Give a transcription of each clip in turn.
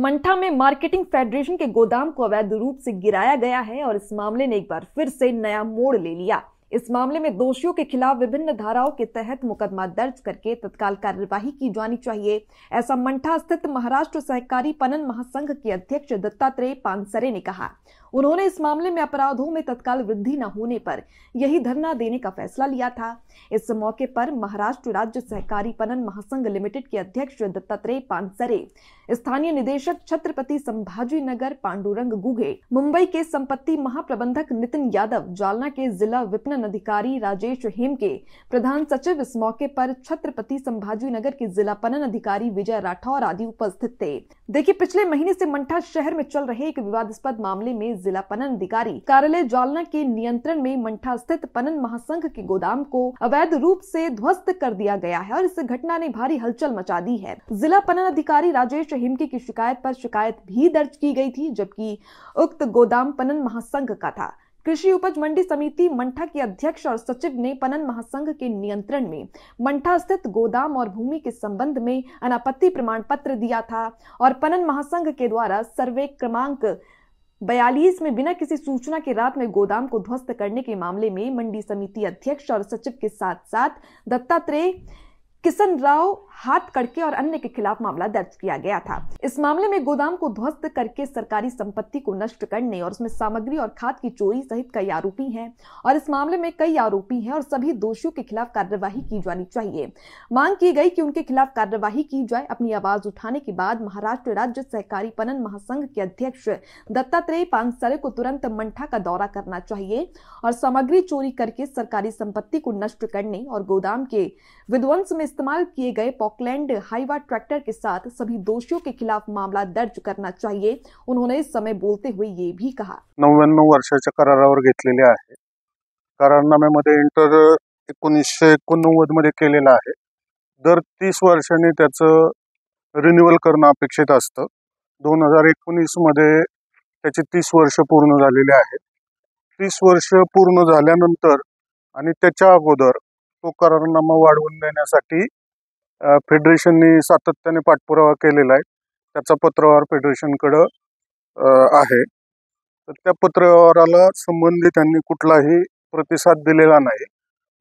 मंठा में marketing federation के गोदाम को अवैध रूप से गिराया गया है और इस मामले ने एक बार फिर से नया मोड़ ले लिया। इस मामले में दोषियों के खिलाफ विभिन्न धाराओं के तहत मुकदमा दर्ज करके तत्काल कार्यवाही की जानी चाहिए, ऐसा मंठा स्थित महाराष्ट्र सहकारी पणन महासंघ के अध्यक्ष दत्तात्रेय पानसरे ने कहा। उन्होंने इस मामले में अपराधों में तत्काल वृद्धि न होने पर यही धरना देने का फैसला लिया था। इस मौके पर महाराष्ट्र राज्य सहकारी पणन महासंघ लिमिटेड के अध्यक्ष दत्तात्रेय पानसरे, स्थानीय निदेशक छत्रपति संभाजी नगर पांडुरंग गुगे, मुंबई के संपत्ति महाप्रबंधक नितिन यादव, जालना के जिला विपणन अधिकारी राजेश हेमके, प्रधान सचिव, इस मौके पर छत्रपति संभाजी नगर के जिला पणन अधिकारी विजय राठौर आदि उपस्थित थे। देखिए, पिछले महीने से मंठा शहर में चल रहे एक विवादास्पद मामले में जिला पणन अधिकारी कार्यालय जालना के नियंत्रण में मंठा स्थित पणन महासंघ के गोदाम को अवैध रूप से ध्वस्त कर दिया गया है और इस घटना ने भारी हलचल मचा दी है। जिला पणन अधिकारी राजेश हेमके की शिकायत पर शिकायत भी दर्ज की गई थी, जबकि उक्त गोदाम पणन महासंघ का था। कृषि उपज मंडी समिति मंठा के अध्यक्ष और सचिव ने पणन महासंघ के नियंत्रण में मंठा स्थित गोदाम और भूमि के संबंध में अनापत्ति प्रमाण पत्र दिया था और पणन महासंघ के द्वारा सर्वे क्रमांक 42 में बिना किसी सूचना के रात में गोदाम को ध्वस्त करने के मामले में मंडी समिति अध्यक्ष और सचिव के साथ साथ दत्तात्रेय, किशन राव, हाथ कड़के और अन्य के खिलाफ मामला दर्ज किया गया था। इस मामले में गोदाम को ध्वस्त करके सरकारी संपत्ति को नष्ट करने और उसमें सामग्री और खाद की चोरी सहित कई आरोपी हैं और इस मामले में कई आरोपी हैं और सभी दोषियों के खिलाफ कार्यवाही की जानी चाहिए। मांग की गई कि उनके खिलाफ कार्यवाही की जाए। अपनी आवाज उठाने के बाद महाराष्ट्र राज्य सहकारी पणन महासंघ के अध्यक्ष दत्तात्रेय पानसरे को तुरंत मंठा का दौरा करना चाहिए और सामग्री चोरी करके सरकारी संपत्ति को नष्ट करने और गोदाम के विध्वंस में इस्तेमाल किए गए पॉकलैंड हाइवा ट्रैक्टर के साथ सभी दोषियों के खिलाफ मामला दर्ज करना चाहिए। उन्होंने इस समय बोलते हुए ये भी कहा, 99 वर्षाच्या करारावर घेतलेले आहे। करारनाम्यामध्ये इंटर 1989 मध्ये केलेला आहे। दर 30 वर्षांनी त्याचं रिन्युअल करणं अपेक्षित असतं। 2019 मध्ये त्याची 30 वर्ष पूर्ण झालेली आहेत। 30 वर्ष पूर्ण झाल्यानंतर आणि त्याच्या अगोदर तो करारनामा वाढवून देण्यासाठी फेडरेशनने सातत्याने पाठपुरावा केलेला आहे। त्याचा पत्रव्यवहार फेडरेशनकडे आहे। तर त्या पत्रव्यवहाराला संबंधित त्यांनी कुठलाही प्रतिसाद दिलेला नाही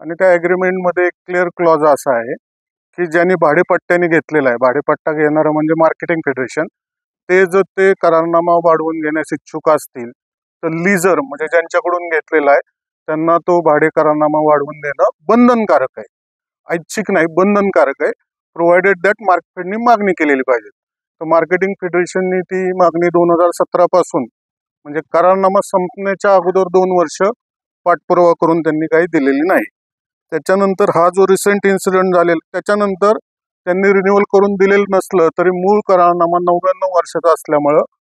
आणि त्या एग्रीमेंट मध्ये एक क्लिअर क्लॉज असा आहे की ज्यांनी भाडेपट्ट्याने घेतलेला आहे, भाडेपट्टा घेणारा म्हणजे मार्केटिंग फेडरेशन, ते जर ते करारनामा वाढवून घेण्यास इच्छुक असतील तर लीजर म्हणजे ज्यांच्याकडून घेतलेला आहे त्यांना तो भाडे करारनामा वाढवून देणं बंधनकारक आहे। ऐच्छिक नाही, बंधनकारक आहे, प्रोव्हाइडेड दॅट मार्केटने मागणी केलेली पाहिजे। तर मार्केटिंग फेडरेशनने ती मागणी 2017 पासून म्हणजे करारनामा संपण्याच्या अगोदर 2 वर्ष पाठपुरावा करून त्यांनी काही दिलेली नाही। त्याच्यानंतर हा जो रिसेंट इन्सिडेंट झालेला त्याच्यानंतर त्यांनी रिन्युअल करून दिलेलं नसलं तरी मूळ करारनामा 99 वर्षाचा असल्यामुळे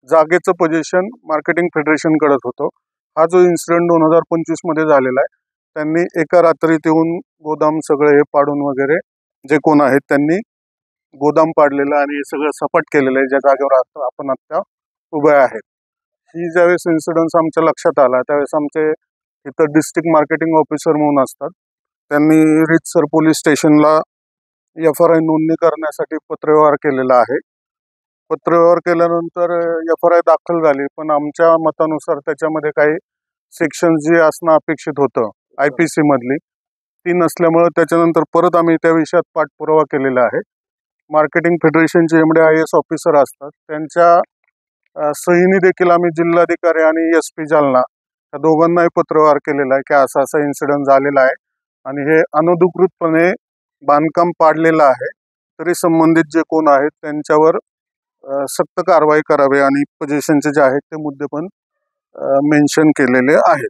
जागेचं पोझिशन मार्केटिंग फेडरेशनकडे होतं। हा जो इन्सिडेंट 2025 मध्ये झालेला आहे, त्यांनी एका रात्रीत येऊन गोदाम सगळे हे पाडून वगैरे जे कोण आहेत त्यांनी गोदाम पाडलेलं आणि सगळं सपाट केलेलं आहे, ज्या जागेवर आपण आता उभे आहेत। ही ज्यावेळेस इन्सिडेंट आमच्या लक्षात आला त्यावेळेस आमचे इथं डिस्ट्रिक्ट मार्केटिंग ऑफिसर म्हणून असतात, त्यांनी रीतसर पोलीस स्टेशनला FRI नोंदणी करण्यासाठी पत्रव्यवहार केलेला आहे। पत्रव्यवहार केल्यानंतर FRI दाखल झाली, पण आमच्या मतानुसार त्याच्यामध्ये काही सेक्शन जे असणं अपेक्षित होतं IPC मधली ती नसल्यामुळे त्याच्यानंतर परत आम्ही त्या विषयात पाठपुरावा केलेला आहे। मार्केटिंग फेडरेशनचे एमडे IAS ऑफिसर असतात, त्यांच्या सहीने देखील आम्ही जिल्हाधिकारी आणि SP जालना या दोघांनाही पत्रव्यवहार केलेला आहे की असा असा इन्सिडेंट झालेला आहे आणि हे अनधिकृतपणे बांधकाम पाडलेलं आहे, तरी संबंधित जे कोण आहेत त्यांच्यावर सक्त कारवाई करावी आणि पोझिशनचे जे आहेत ते मुद्दे पण मेन्शन केलेले आहेत।